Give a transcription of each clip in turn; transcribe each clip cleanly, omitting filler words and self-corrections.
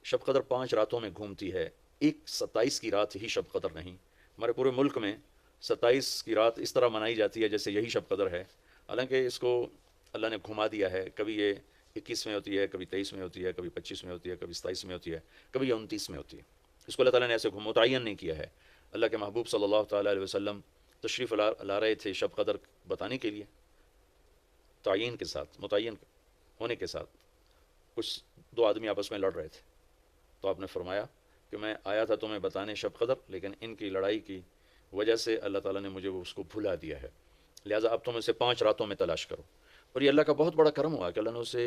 شب قدر 5 راتوں میں گھومتی ہے، ایک 27 کی رات ہی شب قدر نہیں۔ ہمارے پورے ملک میں 27 کی رات اس طرح منائی جاتی ہے جیسے یہی شب قدر ہے، حالانکہ اس کو اللہ نے گھما دیا ہے، کبھی یہ 21 میں ہوتی ہے، کبھی 23 میں ہوتی ہے، کبھی 25 میں ہوتی ہے، کبھی 27 میں ہوتی ہے، کبھی یہ 29 میں ہوتی ہے۔ اس کو اللہ تعالیٰ نے ایسے متعین نہیں کیا ہے۔ اللہ کے محبوب صلی اللہ تعالیٰ علیہ وسلم تشریف لا رہے تھے شب قدر بتانے کے لیے، تعین کے ساتھ، متعین ہونے کے ساتھ۔ کچھ دو آدمی آپس میں لڑ رہے تھے، تو آپ نے فرمایا کہ میں آیا تھا تمہیں بتانے شب قدر، لیکن ان کی لڑائی کی وجہ سے اللہ تعالیٰ نے مجھے اس کو بھلا دیا ہے، لہٰذا اب تم اسے 5 راتوں میں تلاش کرو۔ اور یہ اللہ کا بہت بڑا کرم ہوا کہ اللہ نے اسے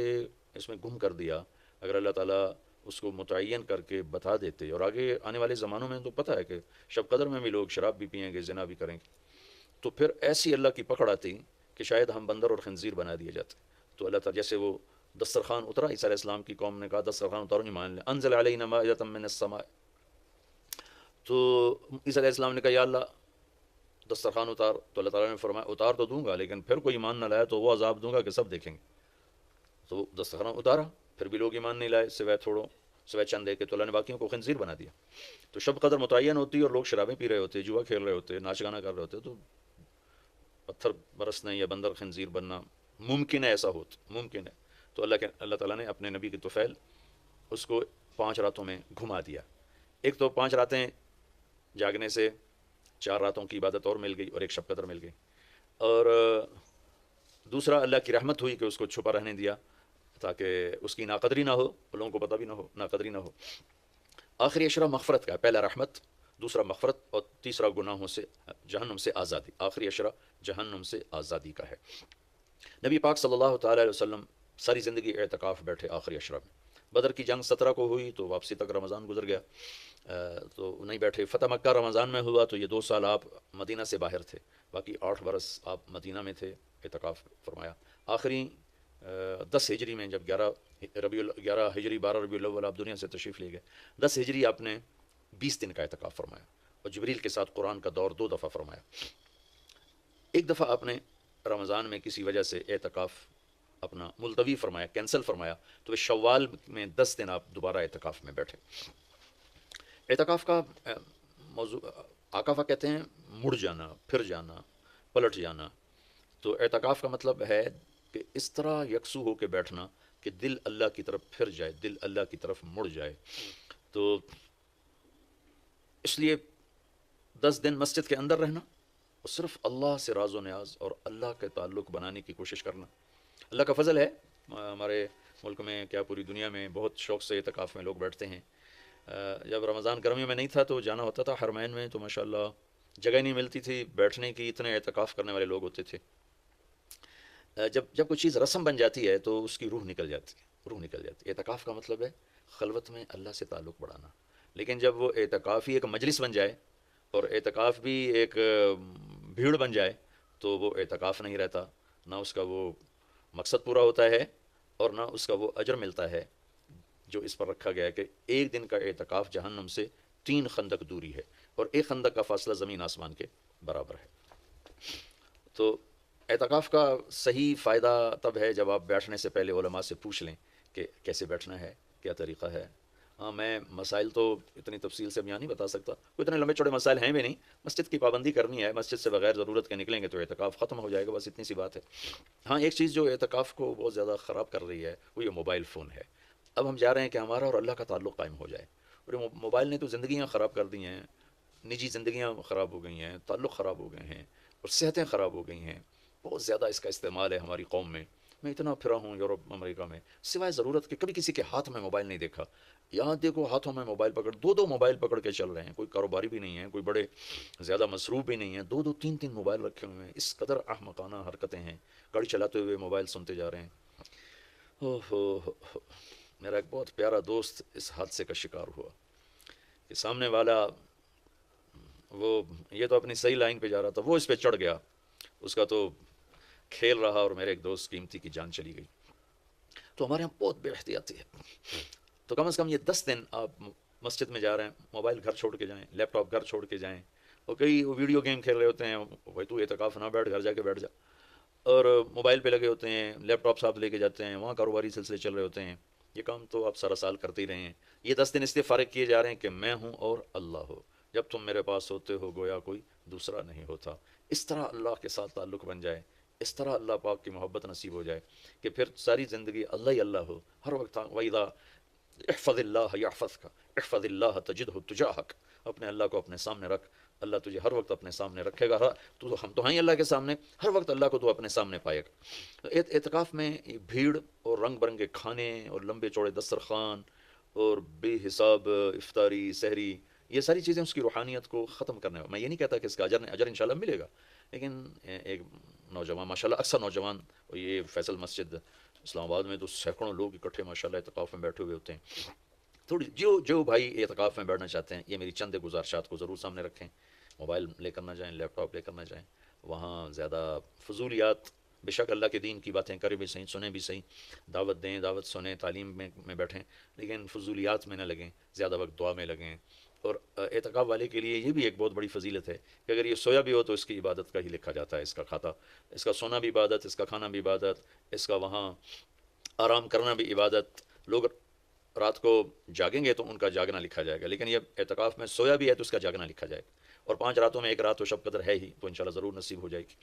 اس میں گم کر دیا۔ اگر اللہ تعالیٰ اس کو متعین کر کے بتا دیتے، اور آگے آنے والے زمانوں میں تو پتہ ہے کہ شب قدر میں بھی لوگ شراب بھی پئیں گے، زنا بھی کریں گے، تو پھر ایسی اللہ کی پکڑ آتی کہ شاید ہم بندر اور خنزیر بنا دیے جاتے۔ تو اللہ تعالیٰ جیسے وہ دسترخوان اترا، عیسیٰ علیہ السلام کی قوم نے کہا دسترخوان اتارو، نہیں مان لیں، انزل علینا مائدۃ من السماء، تو عیسیٰ علیہ السلام نے کہا یا اللہ دسترخوان اتار، تو اللہ تعالیٰ نے فرمایا اتار تو دوں گا، لیکن پھر کوئی ایمان نہ لایا تو وہ عذاب دوں گا کہ سب دیکھیں گے۔ تو دسترخوان اتارا، پھر بھی لوگ ایمان نہیں لائے، سوائے چند ایک کے، تو اللہ نے باقیوں کو خنزیر بنا دیا۔ تو شب قدر متعین ہوتی اور لوگ شرابیں پی رہے ہوتے، جوا کھیل رہے ہوتے، ناچ گانا کر رہے ہوتے، تو پتھر برسنے یا بندر خنزیر بننا ممکن ہے، ایسا ممکن ہے۔ تو اللہ تعالیٰ نے اپنے نبی کی طفیل اس کو 5 راتوں میں گھما دیا۔ ایک تو 5 راتیں جاگنے سے 4 راتوں کی عبادت اور مل گئی، اور ایک شب قدر مل گئی، اور دوسرا اللہ کی رحمت ہوئی کہ اس کو چھپا رہنے دیا تاکہ اس کی ناقدری نہ ہو، لوگوں کو پتہ بھی نہ ہو، ناقدری نہ ہو۔ آخری اشرہ مغفرت کا ہے، پہلا رحمت، دوسرا مغفرت، اور تیسرا گناہوں سے، جہنم سے آزادی۔ آخری اشرہ جہنم سے آزادی کا ہے۔ نبی پاک صلی اللہ تعالیٰ علیہ وسلم ساری زندگی اعتکاف بیٹھے آخری اشرہ میں۔ بدر کی جنگ 17 کو ہوئی تو واپسی تک رمضان گزر گیا، تو نہیں بیٹھے۔ فتح مکہ رمضان میں ہوا تو یہ 2 سال آپ مدینہ سے باہر تھے، باقی 8 برس آپ مدینہ میں تھے، اعتکاف فرمایا۔ آخری 10 ہجری میں جب 11 ہجری 12 ربیع الاول آپ دنیا سے تشریف لے گئے، 10 ہجری آپ نے 20 دن کا اعتکاف فرمایا، اور جبریل کے ساتھ قرآن کا دور 2 دفعہ فرمایا۔ ایک دفعہ آپ نے رمضان میں کسی وجہ سے اعتکاف اپنا ملتوی فرمایا، کینسل فرمایا، تو شوال میں 10 دن آپ دوبارہ اعتکاف میں بیٹھے۔ اعتکاف کا موضوع آکافہ کہتے ہیں مڑ جانا، پھر جانا، پلٹ جانا۔ تو اعتکاف کا مطلب ہے کہ اس طرح یکسو ہو کے بیٹھنا کہ دل اللہ کی طرف پھر جائے، دل اللہ کی طرف مڑ جائے۔ تو اس لیے 10 دن مسجد کے اندر رہنا، اور صرف اللہ سے راز و نیاز اور اللہ کے تعلق بنانے کی کوشش کرنا۔ اللہ کا فضل ہے، ہمارے ملک میں کیا پوری دنیا میں بہت شوق سے اعتکاف میں لوگ بیٹھتے ہیں۔ جب رمضان گرمیوں میں نہیں تھا تو جانا ہوتا تھا حرمین میں، تو ماشاءاللہ جگہ نہیں ملتی تھی بیٹھنے کی، اتنے اعتکاف کرنے والے لوگ ہوتے تھے۔ جب کوئی چیز رسم بن جاتی ہے تو اس کی روح نکل جاتی ہے، روح نکل جاتی ہے۔ اعتکاف کا مطلب ہے خلوت میں اللہ سے تعلق بڑھانا، لیکن جب وہ اعتکاف ہی ایک مجلس بن جائے اور اعتکاف بھی ایک بھیڑ بن جائے تو وہ اعتکاف نہیں رہتا، نہ اس کا وہ مقصد پورا ہوتا ہے اور نہ اس کا وہ اجر ملتا ہے جو اس پر رکھا گیا ہے کہ ایک دن کا اعتکاف جہنم سے 3 خندق دوری ہے، اور ایک خندق کا فاصلہ زمین آسمان کے برابر ہے۔ تو اعتکاف کا صحیح فائدہ تب ہے جب آپ بیٹھنے سے پہلے علماء سے پوچھ لیں کہ کیسے بیٹھنا ہے، کیا طریقہ ہے۔ ہاں، میں مسائل تو اتنی تفصیل سے یہاں نہیں بتا سکتا، کوئی اتنے لمبے چوڑے مسائل ہیں بھی نہیں۔ مسجد کی پابندی کرنی ہے، مسجد سے بغیر ضرورت کے نکلیں گے تو اعتکاف ختم ہو جائے گا، بس اتنی سی بات ہے۔ ہاں، ایک چیز جو اعتکاف کو بہت زیادہ خراب کر رہی ہے وہ یہ موبائل فون ہے۔ اب ہم چاہ رہے ہیں کہ ہمارا اور اللہ کا تعلق قائم ہو جائے، اور یہ موبائل نے تو زندگیاں خراب کر دی ہیں، نجی زندگیاں خراب ہو گئی ہیں، تعلق خراب ہو گئے ہیں، اور صحتیں خراب ہو گئی ہیں۔ بہت زیادہ اس کا استعمال ہے ہماری قوم میں۔ میں اتنا پھرا ہوں یورپ امریکہ میں، سوائے ضرورت کے کبھی کسی کے ہاتھ میں موبائل نہیں دیکھا۔ یہاں دیکھو ہاتھوں میں موبائل پکڑ، 2 موبائل پکڑ کے چل رہے ہیں، کوئی کاروباری بھی نہیں ہے، کوئی بڑے زیادہ مصروف بھی نہیں ہیں، 2 3 موبائل رکھے ہوئے ہیں۔ اس قدر احمقانہ حرکتیں ہیں، گاڑی چلاتے ہوئے موبائل سنتے جا رہے ہیں۔ اوہ ہو، میرا ایک بہت پیارا دوست اس حادثے کا شکار ہوا کہ سامنے والا، وہ یہ تو اپنی صحیح لائن پہ جا رہا تھا، وہ اس پہ چڑھ گیا، اس کا تو کھیل رہا، اور میرے ایک دوست قیمتی کی جان چلی گئی۔ تو ہمارے یہاں بہت بے احتیاطی ہے۔ تو کم از کم یہ 10 دن آپ مسجد میں جا رہے ہیں، موبائل گھر چھوڑ کے جائیں، لیپ ٹاپ گھر چھوڑ کے جائیں، اور کئی وہ ویڈیو گیم کھیل رہے ہوتے ہیں، بھائی تو اعتکاف نہ بیٹھ، گھر جا کے بیٹھ جا، اور موبائل پہ لگے ہوتے ہیں، لیپ ٹاپ ساتھ لے کے جاتے ہیں، وہاں کاروباری سلسلے چل رہے ہوتے ہیں، یہ کام تو آپ سارا سال کرتے ہی رہے ہیں، یہ 10 دن اس لیے فارغ کیے جا رہے ہیں کہ میں ہوں اور اللہ ہو، جب تم میرے پاس ہوتے ہو گویا کوئی دوسرا نہیں ہوتا۔ اس طرح اللہ کے ساتھ تعلق بن جائے، اس طرح اللہ پاک کی محبت نصیب ہو جائے کہ پھر ساری زندگی اللہ ہی اللہ ہو ہر وقت۔ وَإِذَا احفظ اللہ یحفظک، احفظ اللہ تجدہ تجاہک، اپنے اللہ کو اپنے سامنے رکھ، اللہ تجھے ہر وقت اپنے سامنے رکھے گا۔ تو ہم تو ہیں ہی اللہ کے سامنے، ہر وقت اللہ کو تو اپنے سامنے پائے گا۔ تو اعتکاف میں بھیڑ اور رنگ برنگے کھانے اور لمبے چوڑے دسترخوان اور بے حساب افطاری سحری، یہ ساری چیزیں اس کی روحانیت کو ختم کرنے میں یہ نہیں کہتا کہ اس کا اجر انشاءاللہ ملے گا، لیکن ایک نوجوان ماشاءاللہ اکثر نوجوان، اور یہ فیصل مسجد اسلام آباد میں تو سینکڑوں لوگ اکٹھے ماشاءاللہ اعتکاف میں بیٹھے ہوئے ہوتے ہیں۔ تھوڑی جو بھائی اعتکاف میں بیٹھنا چاہتے ہیں، یہ میری چند گزارشات کو ضرور سامنے رکھیں۔ موبائل لے کر نہ جائیں، لیپ ٹاپ لے کر نہ جائیں، وہاں زیادہ فضولیات، بے شک اللہ کے دین کی باتیں کریں بھی صحیح، سنیں بھی صحیح، دعوت دیں، دعوت سنیں، تعلیم میں بیٹھیں، لیکن فضولیات میں نہ لگیں، زیادہ وقت دعا میں لگیں۔ اور اعتکاف والے کے لیے یہ بھی ایک بہت بڑی فضیلت ہے کہ اگر یہ سویا بھی ہو تو اس کی عبادت کا ہی لکھا جاتا ہے، اس کا کھاتا، اس کا سونا بھی عبادت، اس کا کھانا بھی عبادت، اس کا وہاں آرام کرنا بھی عبادت۔ لوگ رات کو جاگیں گے تو ان کا جاگنا لکھا جائے گا، لیکن یہ اعتکاف میں سویا بھی ہے تو اس کا جاگنا لکھا جائے گا، اور 5 راتوں میں ایک رات تو شب قدر ہے ہی، تو انشاءاللہ ضرور نصیب ہو جائے گی۔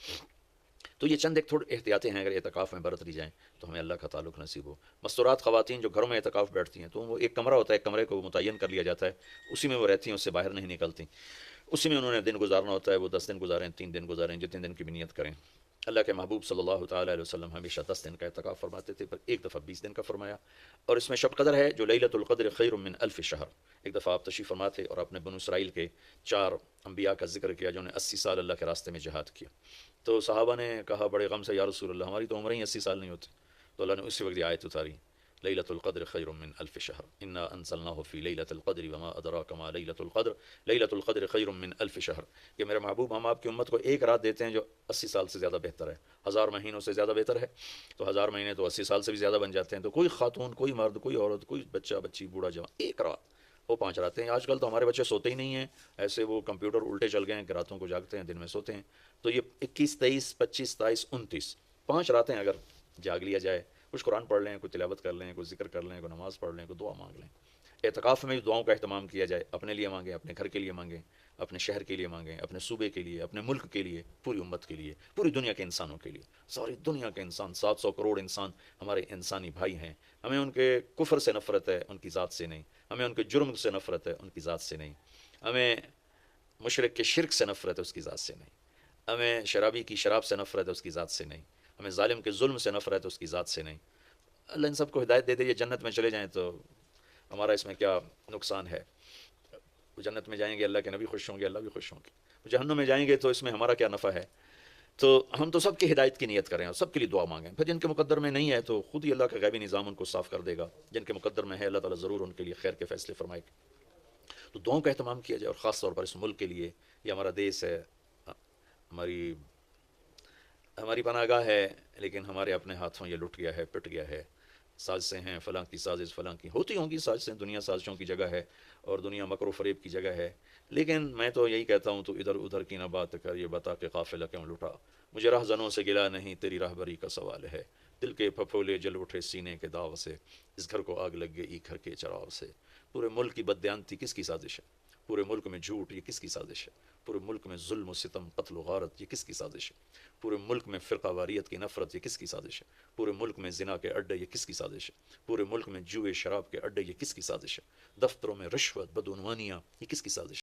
تو یہ چند ایک تھوڑے احتیاطیں ہیں، اگر اعتکاف میں برت لی جائیں تو ہمیں اللہ کا تعلق نصیب ہو۔ مستورات خواتین جو گھروں میں اعتکاف بیٹھتی ہیں تو وہ ایک کمرہ ہوتا ہے، ایک کمرے کو متعین کر لیا جاتا ہے، اسی میں وہ رہتی ہیں، اس سے باہر نہیں نکلتی، اسی میں انہوں نے دن گزارنا ہوتا ہے۔ وہ 10 دن گزاریں، 3 دن گزاریں، جتنے دن کی بھی نیت کریں۔ اللہ کے محبوب صلی اللہ تعالیٰ علیہ وسلم ہمیشہ 10 دن کا اعتکاف فرماتے تھے، پر ایک دفعہ 20 دن کا فرمایا، اور اس میں شب قدر ہے جو لیلۃ القدر خیر من الف شہر۔ ایک دفعہ آپ تشریف فرما تھے اور آپ نے بنو اسرائیل کے 4 انبیاء کا ذکر کیا جنہوں نے 80 سال اللہ کے راستے میں جہاد کیا۔ تو صحابہ نے کہا بڑے غم سے، یا رسول اللہ ہماری تو عمریں ہی 80 سال نہیں ہوتی۔ تو اللہ نے اسی وقت یہ آیت اتاری، لیلۃ القدر خیر من الف شہر، انا انزلناہ فی لیلۃ القدر وما ادراک ما لیلۃ القدر، لیلۃ القدر خیر من الف شہر۔ کہ میرے محبوب ہم آپ کی امت کو ایک رات دیتے ہیں جو 80 سال سے زیادہ بہتر ہے، 1000 مہینوں سے زیادہ بہتر ہے۔ تو 1000 مہینے تو 80 سال سے بھی زیادہ بن جاتے ہیں۔ تو کوئی خاتون، کوئی مرد، کوئی عورت، کوئی بچہ بچی، بوڑھا جوان، ایک رات وہ 5 راتیں۔ آج کل تو ہمارے بچے سوتے ہی نہیں ہیں، ایسے وہ کمپیوٹر الٹے چل گئے ہیں کہ راتوں کو جاگتے ہیں، دن میں سوتے ہیں۔ تو یہ 21 23 25 27 29 5 راتیں اگر جاگ لیا جائے، کچھ قرآن پڑھ لیں، کوئی تلاوت کر لیں، کوئی ذکر کر لیں، کوئی نماز پڑھ لیں، کوئی دعا مانگ لیں۔ اعتکاف میں بھی دعاؤں کا اہتمام کیا جائے، اپنے لیے مانگیں، اپنے گھر کے لیے مانگیں، اپنے شہر کے لیے مانگیں، اپنے صوبے کے لیے، اپنے ملک کے لیے، پوری امت کے لیے، پوری دنیا کے انسانوں کے لیے۔ ساری دنیا کے انسان، 700 کروڑ انسان ہمارے انسانی بھائی ہیں۔ ہمیں ان کے کفر سے نفرت ہے، ان کی ذات سے نہیں۔ ہمیں ان کے جرم سے نفرت ہے، ان کی ذات سے نہیں۔ ہمیں مشرک کے شرک سے نفرت ہے، اس کی ذات سے نہیں۔ ہمیں شرابی کی شراب سے نفرت ہے، اس کی ذات سے نہیں۔ ہمیں ظالم کے ظلم سے نفرت ہے، اس کی ذات سے نہیں۔ اللہ ان سب کو ہدایت دے دے، یہ جنت میں چلے جائیں تو ہمارا اس میں کیا نقصان ہے؟ وہ جنت میں جائیں گے، اللہ کے نبی خوش ہوں گے، اللہ بھی خوش ہوں گے۔ جہنم میں جائیں گے تو اس میں ہمارا کیا نفع ہے؟ تو ہم تو سب کی ہدایت کی نیت کریں اور سب کے لیے دعا مانگیں۔ پھر جن کے مقدر میں نہیں ہے تو خود ہی اللہ کا غیبی نظام ان کو صاف کر دے گا، جن کے مقدر میں ہے اللہ تعالیٰ ضرور ان کے لیے خیر کے فیصلے فرمائے گا۔ تو دعاؤں کا اہتمام کیا جائے، اور خاص طور پر اس ملک کے لیے، یہ ہمارا دیس ہے، ہماری پناہ گاہ ہے، لیکن ہمارے اپنے ہاتھوں یہ لٹ گیا ہے، پٹ گیا ہے۔ سازشیں ہیں، فلاں کی سازش، فلاں کی ہوتی ہوں گی سازشیں، دنیا سازشوں کی جگہ ہے اور دنیا مکر و فریب کی جگہ ہے۔ لیکن میں تو یہی کہتا ہوں، تو ادھر ادھر کی نہ بات کر، یہ بتا کہ قافلہ کیوں لٹا، مجھے رہزنوں سے گلا نہیں، تیری راہبری کا سوال ہے۔ دل کے پھپھولے جل اٹھے سینے کے داغ سے، اس گھر کو آگ لگ گئی گھر کے چراغ سے۔ پورے ملک کی بددیانتی کس کی سازش ہے؟ پورے ملک میں جھوٹ، یہ کس کی سازش ہے؟ پورے ملک میں ظلم و ستم، قتل و غارت، یہ کس کی سازش ہے؟ پورے ملک میں فرقہ واریت کی نفرت، یہ کس کی سازش ہے؟ پورے ملک میں زنا کے اڈے، یہ کس کی سازش ہے؟ پورے ملک میں جوئے شراب کے اڈے، یہ کس کی سازش ہے؟ دفتروں میں رشوت، بدعنوانیاں، یہ کس کی سازش ہے؟